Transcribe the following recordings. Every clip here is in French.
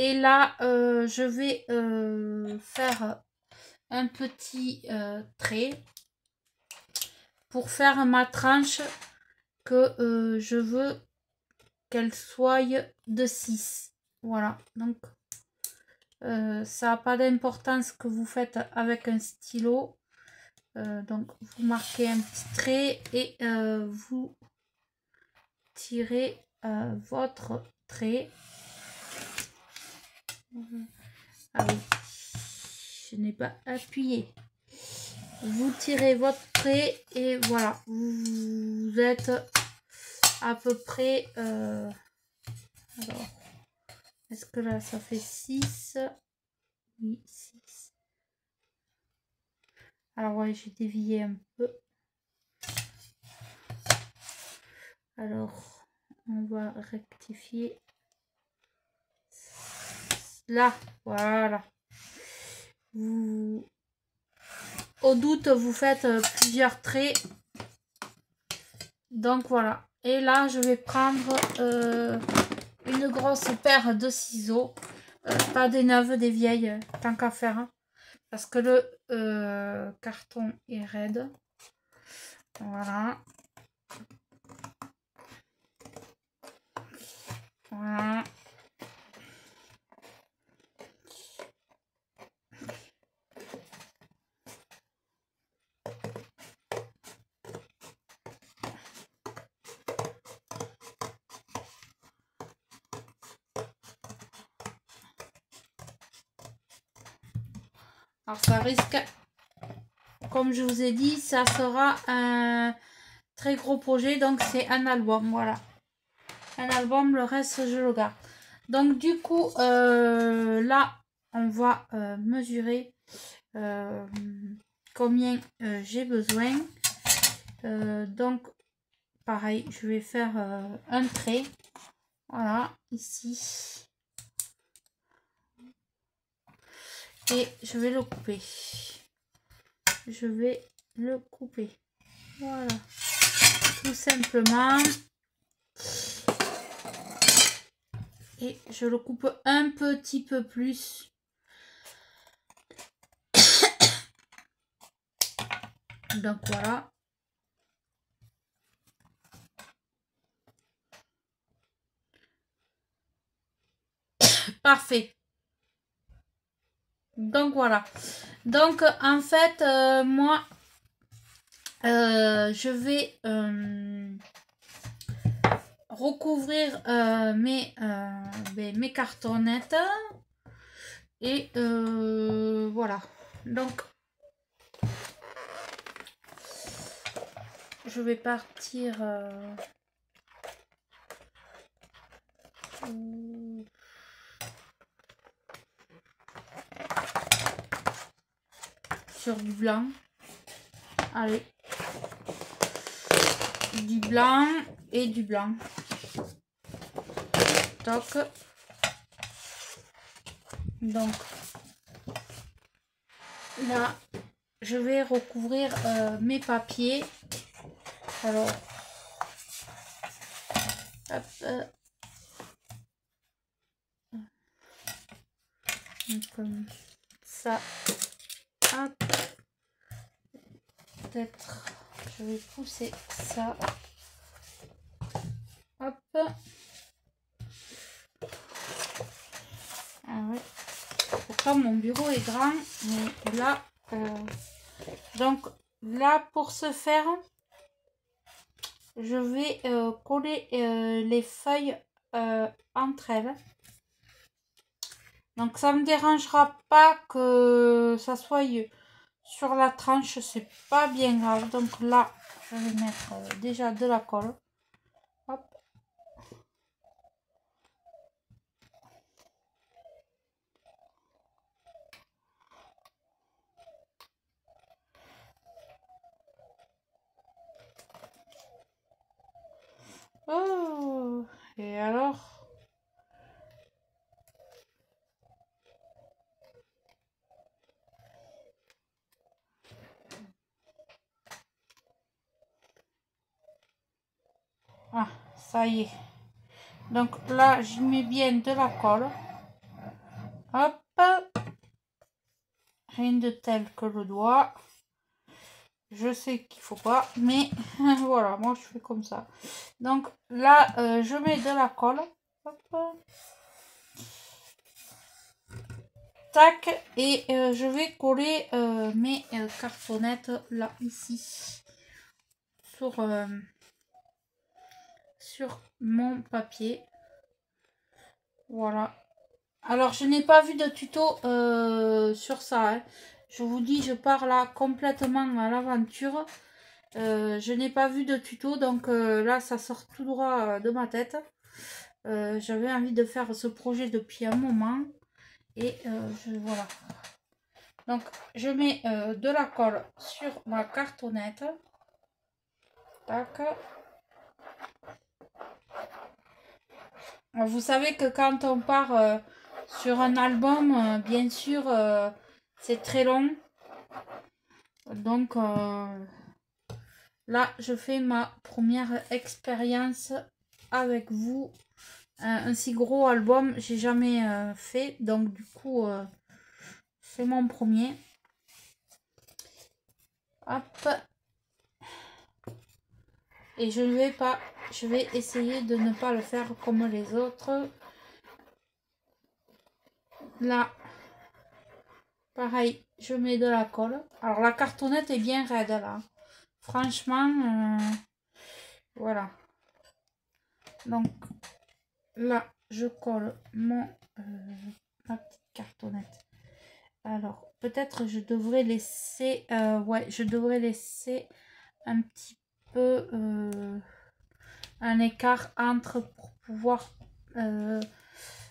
Et là, je vais faire un petit trait pour faire ma tranche que je veux qu'elle soit de 6. Voilà, donc ça n'a pas d'importance que vous faites avec un stylo. Donc vous marquez un petit trait et vous tirez votre trait. Ah oui, je n'ai pas appuyé. Vous tirez votre trait et voilà, vous êtes à peu près... alors, est-ce que là ça fait 6? Oui, 6. Alors ouais, j'ai dévié un peu. Alors, on va rectifier. Là, voilà. Vous... Au doute, vous faites plusieurs traits. Donc voilà. Et là, je vais prendre une grosse paire de ciseaux. Pas des neuves, des vieilles, tant qu'à faire. Parce que le carton est raide. Voilà. Voilà. Alors ça risque, comme je vous ai dit, ça sera un très gros projet. Donc c'est un album, voilà. Un album, le reste je le garde. Donc du coup, là, on va mesurer combien j'ai besoin. Donc pareil, je vais faire un trait. Voilà, ici. Et je vais le couper. Je vais le couper. Voilà. Tout simplement. Et je le coupe un petit peu plus. Donc voilà. Parfait. Donc voilà. Donc en fait, moi, je vais recouvrir mes cartonnettes. Et voilà. Donc, je vais partir... sur du blanc. Allez. Du blanc et du blanc. Toc. Donc, là, je vais recouvrir mes papiers. Alors, hop. Comme ça. Hop. Peut-être, je vais pousser ça. Hop. Ah ouais. Pourtant mon bureau est grand, mais là, donc là pour ce faire, je vais coller les feuilles entre elles. Donc ça me dérangera pas que ça soit sur la tranche, c'est pas bien grave. Donc là, je vais mettre déjà de la colle. Hop. Oh, et alors? Ah, ça y est. Donc là, j'y mets bien de la colle. Hop. Rien de tel que le doigt. Je sais qu'il faut pas, mais voilà, moi je fais comme ça. Donc là, je mets de la colle. Hop. Tac, et je vais coller mes cartonnettes là, ici, sur mon papier. Voilà. Alors, je n'ai pas vu de tuto sur ça. Hein. Je vous dis, je pars là complètement à l'aventure. Je n'ai pas vu de tuto, donc là, ça sort tout droit de ma tête. J'avais envie de faire ce projet depuis un moment. Et voilà. Donc, je mets de la colle sur ma cartonnette. Tac. Vous savez que quand on part sur un album, bien sûr, c'est très long. Donc, là, je fais ma première expérience avec vous. Un si gros album, j'ai jamais fait. Donc, du coup, c'est mon premier. Hop. Et je vais essayer de ne pas le faire comme les autres. Là, pareil, je mets de la colle. Alors, la cartonnette est bien raide là. Franchement, voilà. Donc, là, je colle ma petite cartonnette. Alors, peut-être je devrais laisser... ouais, je devrais laisser un petit peu un écart entre pour pouvoir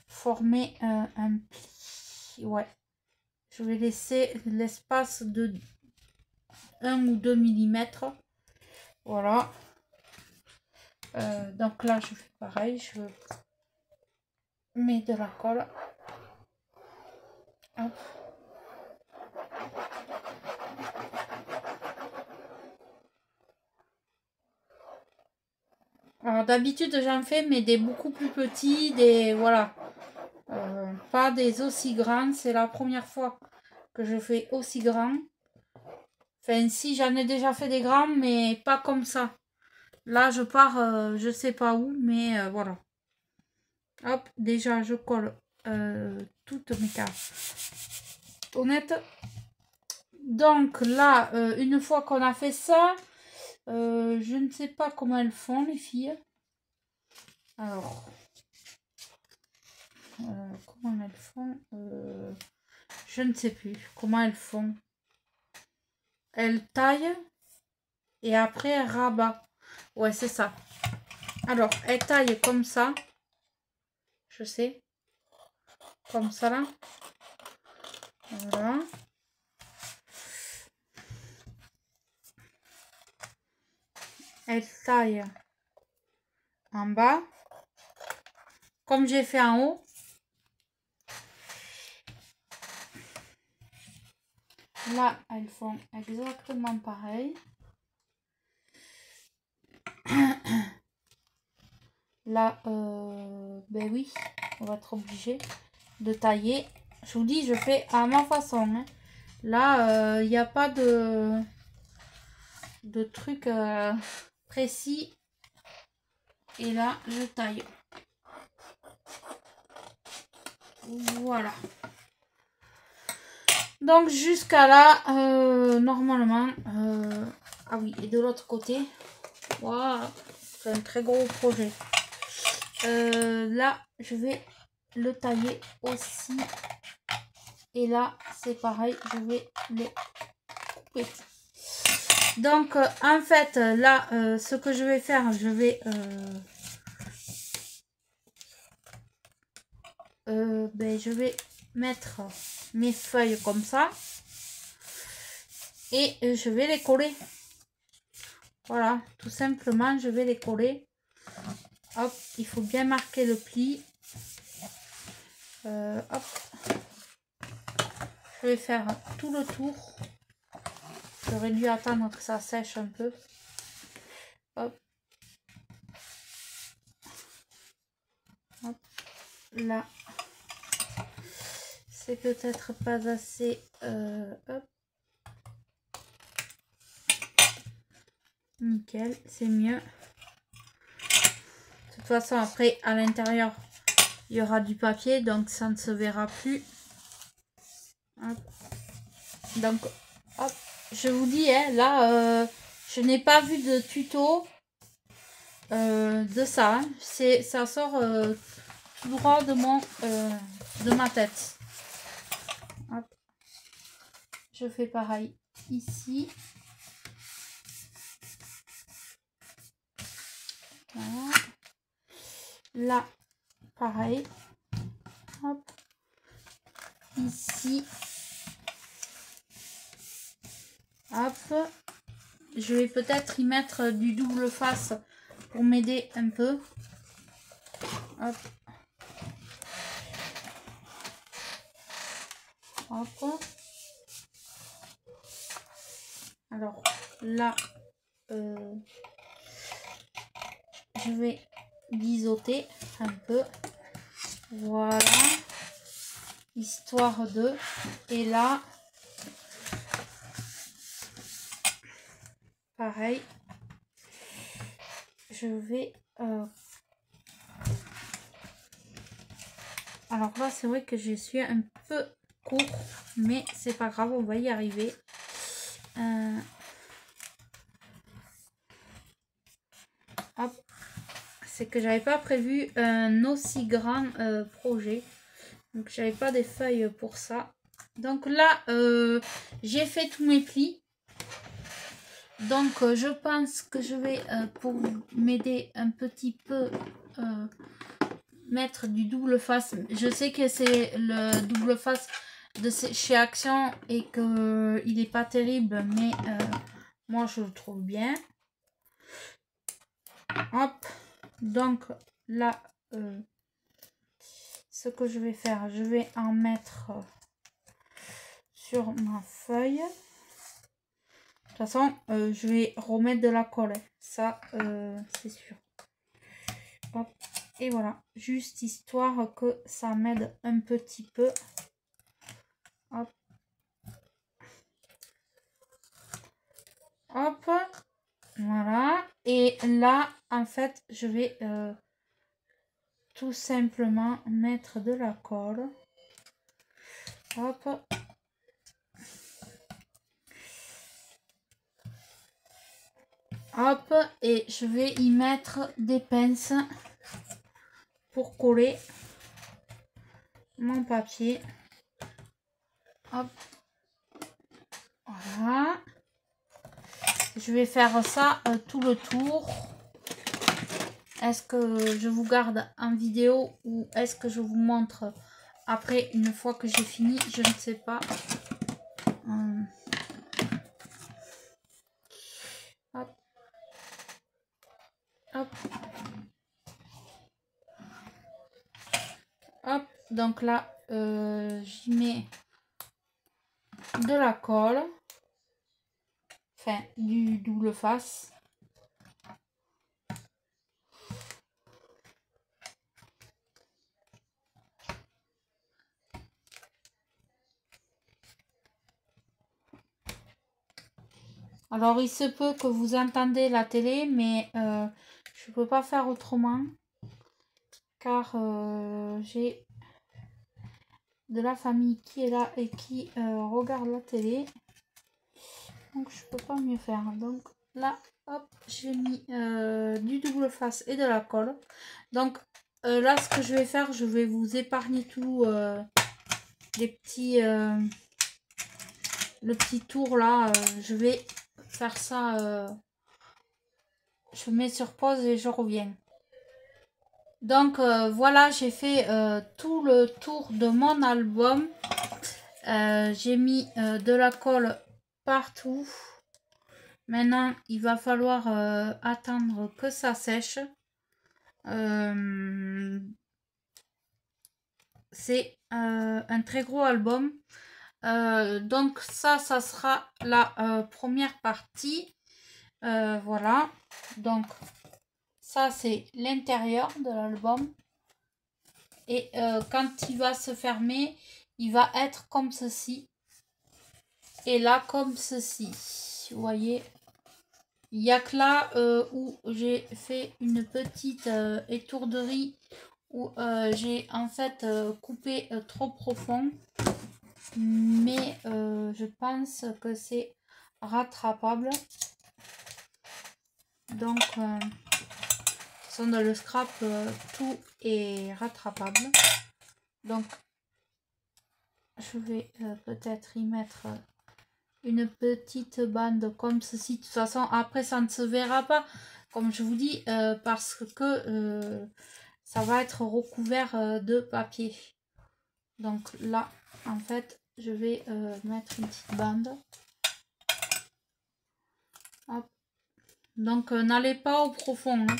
former un pli. Ouais. Je vais laisser l'espace de 1 ou 2 mm. Voilà. Donc là, je fais pareil. Je mets de la colle. Hop. Alors d'habitude j'en fais mais des beaucoup plus petits, des voilà, pas des aussi grands. C'est la première fois que je fais aussi grand. Enfin si, j'en ai déjà fait des grands mais pas comme ça. Là je pars je sais pas où, mais voilà. Hop, déjà je colle toutes mes cartes honnêtes. Donc là une fois qu'on a fait ça, je ne sais pas comment elles font les filles. Alors comment elles font, je ne sais plus comment elles font. Elles taillent et après elles rabattent. Ouais, c'est ça. Alors, elles taillent comme ça. Je sais. Comme ça là. Voilà. Elles taillent en bas. Comme j'ai fait en haut. Là, elles font exactement pareil. Là, ben oui, on va être obligé de tailler. Je vous dis, je fais à ma façon. Hein. Là, il n'y a pas de truc précis. Et là, je taille. Voilà. Donc jusqu'à là, normalement, ah oui, et de l'autre côté, wow, c'est un très gros projet. Là, je vais le tailler aussi. Et là, c'est pareil, je vais les couper. Donc, en fait, là, ce que je vais faire, je vais... je vais mettre mes feuilles comme ça. Et je vais les coller. Voilà, tout simplement, je vais les coller. Hop, il faut bien marquer le pli. Hop. Je vais faire tout le tour. J'aurais dû attendre que ça sèche un peu. Hop. Hop. Là. c'est peut-être pas assez. Hop. Nickel, c'est mieux. De toute façon, après, à l'intérieur, il y aura du papier, donc ça ne se verra plus. Hop. Donc, hop, je vous dis, hein, là, je n'ai pas vu de tuto de ça. Hein. Ça sort tout droit de ma tête. Hop. Je fais pareil ici. Voilà. Là, pareil. Hop. Ici. Hop. Je vais peut-être y mettre du double face pour m'aider un peu. Hop. Hop. Alors là, je vais biseauter un peu. Voilà. Histoire de... Et là, pareil. Je vais... Alors là, c'est vrai que je suis un peu court, mais c'est pas grave, on va y arriver. Hop. C'est que j'avais pas prévu un aussi grand projet. Donc j'avais pas des feuilles pour ça. Donc là, j'ai fait tous mes plis. Donc je pense que je vais, pour m'aider un petit peu, mettre du double face. Je sais que c'est le double face de chez Action et que il est pas terrible, mais moi je le trouve bien. Hop. Donc là, ce que je vais faire, je vais en mettre sur ma feuille. De toute façon, je vais remettre de la colle. Ça, c'est sûr. Hop. Et voilà. Juste histoire que ça m'aide un petit peu. Hop. Hop. Voilà. Et là, en fait, je vais tout simplement mettre de la colle. Hop. Hop. Et je vais y mettre des pinces pour coller mon papier. Hop. Voilà. Je vais faire ça tout le tour. Est-ce que je vous garde en vidéo ou est-ce que je vous montre après une fois que j'ai fini? Je ne sais pas. Hop. Hop. Hop. Donc là, j'y mets de la colle. Enfin, du double face. Alors, il se peut que vous entendez la télé, mais je peux pas faire autrement. Car j'ai de la famille qui est là et qui regarde la télé. Donc, je peux pas mieux faire. Donc, là, hop, j'ai mis du double face et de la colle. Donc, là, ce que je vais faire, je vais vous épargner tout les petits... le petit tour là, je vais faire ça, je mets sur pause et je reviens. Donc voilà, j'ai fait tout le tour de mon album. J'ai mis de la colle partout. Maintenant, il va falloir attendre que ça sèche. C'est un très gros album. Donc ça sera la première partie. Voilà. Donc ça, c'est l'intérieur de l'album. Et quand il va se fermer, il va être comme ceci. Et là, comme ceci. Vous voyez, il n'y a que là où j'ai fait une petite étourderie, où j'ai en fait coupé trop profond. Mais je pense que c'est rattrapable. Donc, dans le scrap, tout est rattrapable. Donc, je vais peut-être y mettre une petite bande comme ceci. De toute façon, après, ça ne se verra pas, comme je vous dis, parce que ça va être recouvert de papier. Donc là, en fait, je vais mettre une petite bande. Hop. Donc, n'allez pas au profond, hein.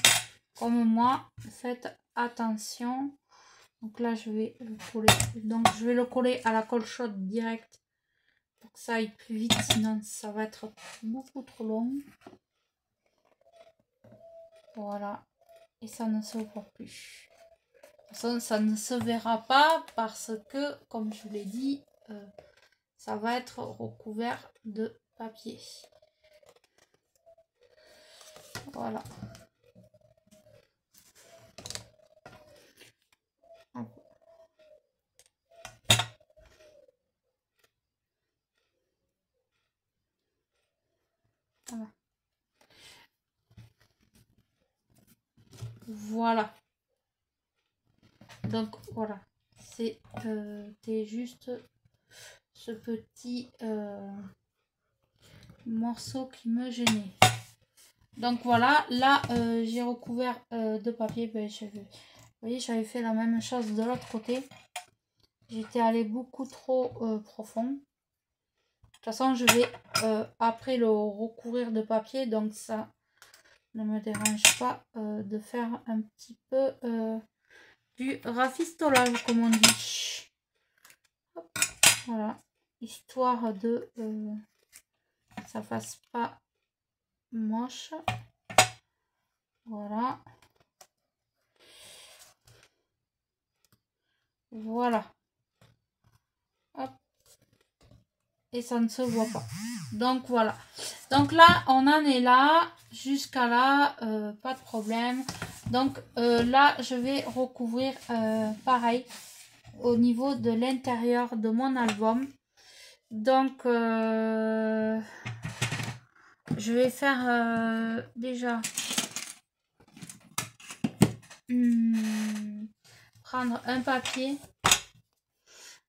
Comme moi, faites attention. Donc là, je vais le coller. Donc, je vais le coller à la colle chaude direct pour que ça aille plus vite. Sinon, ça va être beaucoup trop long. Voilà. Et ça ne se voit plus. De toute façon, ça ne se verra pas parce que, comme je vous l'ai dit, ça va être recouvert de papier. Voilà. Voilà. Voilà. Donc voilà, c'était juste ce petit morceau qui me gênait. Donc voilà, là j'ai recouvert de papier. Ben, vous voyez, j'avais fait la même chose de l'autre côté. J'étais allé beaucoup trop profond. De toute façon, je vais après le recouvrir de papier, donc ça ne me dérange pas de faire un petit peu du rafistolage, comme on dit. Hop, voilà, histoire de ça fasse pas moche. Voilà. Voilà. Hop. Et ça ne se voit pas. Donc voilà. Donc là, on en est là. Jusqu'à là, pas de problème. Donc là, je vais recouvrir pareil au niveau de l'intérieur de mon album. Donc je vais faire déjà prendre un papier.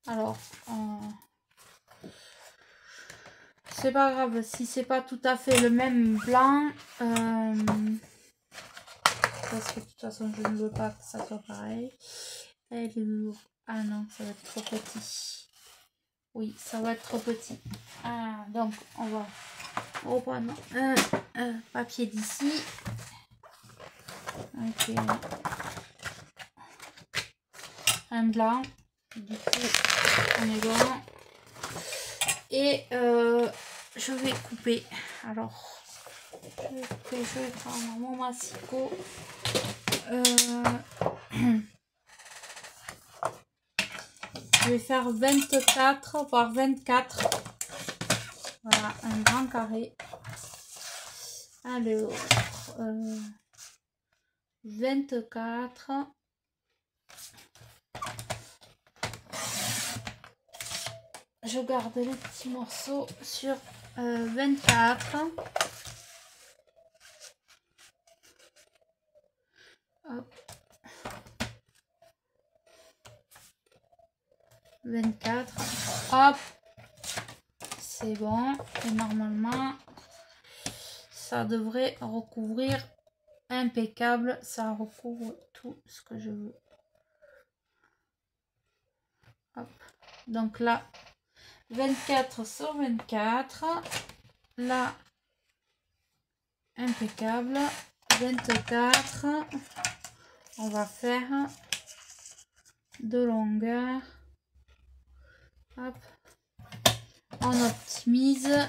Alors c'est pas grave si c'est pas tout à fait le même blanc, parce que de toute façon je ne veux pas que ça soit pareil. Ah non, ça va être trop petit. Oui, ça va être trop petit. Ah, donc on va reprendre un papier d'ici. Ok. Un blanc. Du coup, on est bon. Et je vais couper. Alors, je vais prendre mon massicot. Je vais faire 24 par 24. Voilà, un grand carré. Alors, 24. Je garde les petits morceaux sur 24. Hop. 24. Hop. C'est bon. Et normalement, ça devrait recouvrir impeccable. Ça recouvre tout ce que je veux. Hop. Donc là, 24 sur 24. Là, impeccable. 24. On va faire de longueur. Hop. On optimise.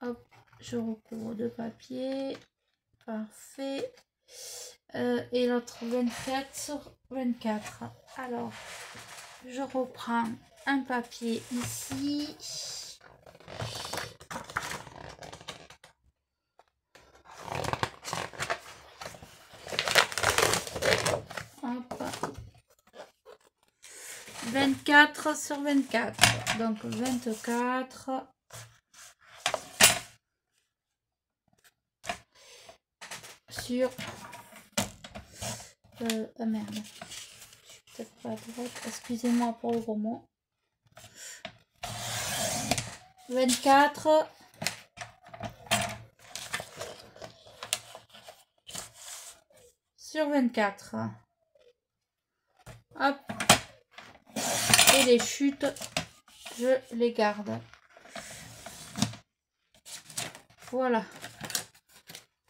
Hop. Je recouvre de papier. Parfait. Et l'autre 24 sur 24. Alors, je reprends un papier ici. Hop. 24 sur 24. Donc 24. Sur... ah merde. Je suis peut-être pas à droite. Excusez-moi pour le gros mot. 24. Sur 24. Hop. Et les chutes, je les garde. Voilà.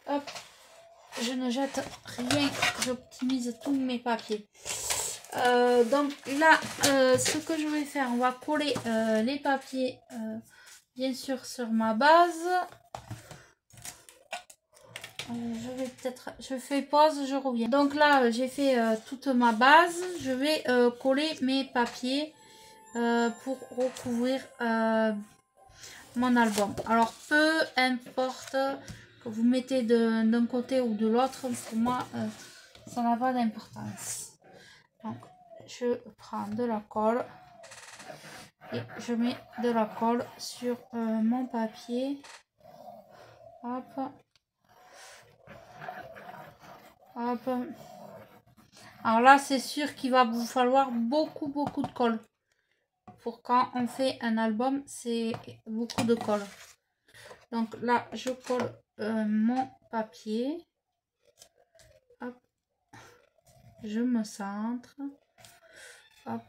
Hop. Je ne jette rien. J'optimise tous mes papiers. Donc là, ce que je vais faire, on va coller les papiers, bien sûr, sur ma base. Je fais pause, je reviens. Donc là, j'ai fait toute ma base. Je vais coller mes papiers pour recouvrir mon album. Alors, peu importe que vous mettez d'un côté ou de l'autre, pour moi, ça n'a pas d'importance. Donc, je prends de la colle et je mets de la colle sur mon papier. Hop. Hop. Alors là, c'est sûr qu'il va vous falloir beaucoup de colle. Pour quand on fait un album, c'est beaucoup de colle. Donc là, je colle mon papier. Hop. Je me centre. Hop.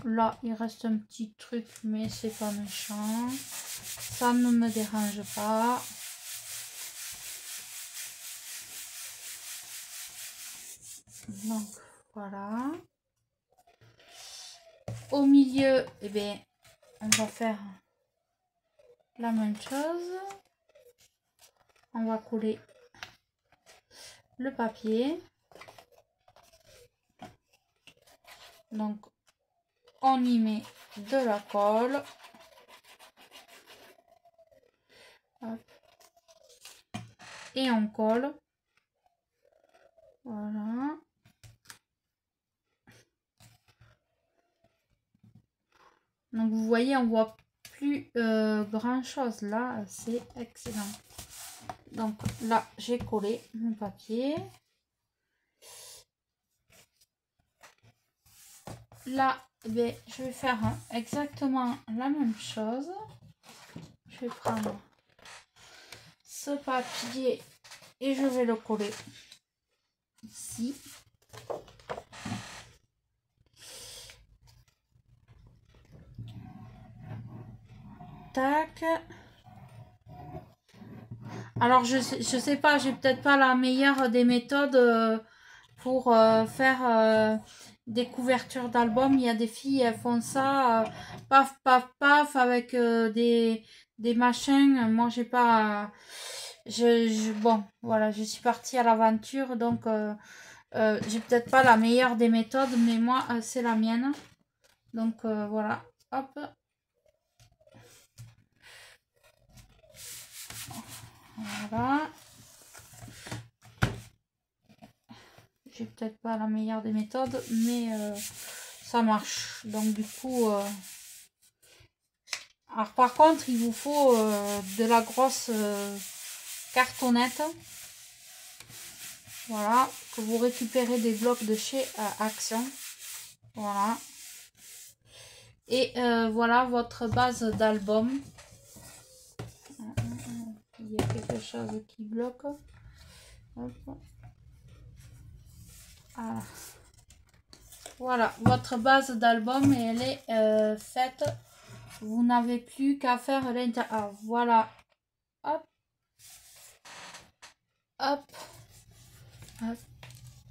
Là, il reste un petit truc, mais c'est pas méchant. Ça ne me dérange pas. Donc, voilà. Au milieu, eh bien, on va faire la même chose. On va coller le papier. Donc, on y met de la colle. Hop. Et on colle. Voilà. Donc vous voyez, on voit plus grand chose là, c'est excellent. Donc là, j'ai collé mon papier. Là, ben, je vais faire exactement la même chose. Je vais prendre ce papier et je vais le coller ici. Tac. Alors je sais pas, j'ai peut-être pas la meilleure des méthodes pour faire des couvertures d'albums. Il y a des filles, elles font ça paf paf paf avec des machins. Moi j'ai pas, bon voilà, je suis partie à l'aventure, donc j'ai peut-être pas la meilleure des méthodes, mais moi c'est la mienne. Donc voilà, hop. Voilà. J'ai peut-être pas la meilleure des méthodes, mais ça marche. Donc du coup... Alors par contre, il vous faut de la grosse cartonnette. Voilà. Que vous récupérez des blocs de chez Action. Voilà. Et voilà votre base d'album. Il y a quelque chose qui bloque. Hop. Voilà, votre base d'album et elle est faite. Vous n'avez plus qu'à faire l'intérieur. Voilà. Hop. Hop. Hop.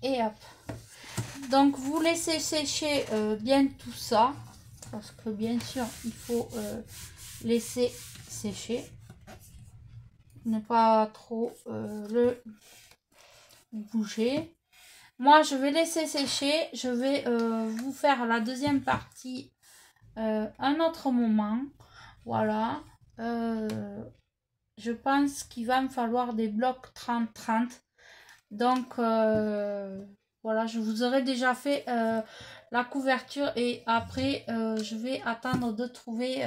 Et hop. Donc vous laissez sécher bien tout ça. Parce que bien sûr, il faut laisser sécher. Ne pas trop le bouger. Moi, je vais laisser sécher. Je vais vous faire la deuxième partie un autre moment. Voilà. Je pense qu'il va me falloir des blocs 30-30. Donc, voilà, je vous aurais déjà fait la couverture. Et après, je vais attendre de trouver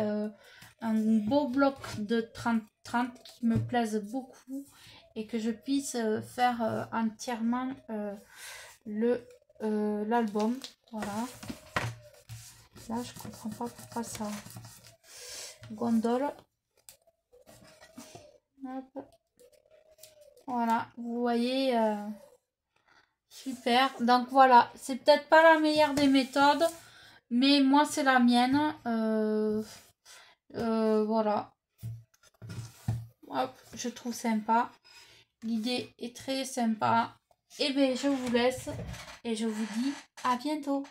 un beau bloc de 30-30 qui me plaise beaucoup. Et que je puisse faire entièrement l'album. Voilà. Là, je comprends pas pourquoi ça gondole. Hop. Voilà, vous voyez, super. Donc voilà, c'est peut-être pas la meilleure des méthodes, mais moi c'est la mienne. Voilà. Hop, je trouve sympa. L'idée est très sympa. Et bien, je vous laisse et je vous dis à bientôt.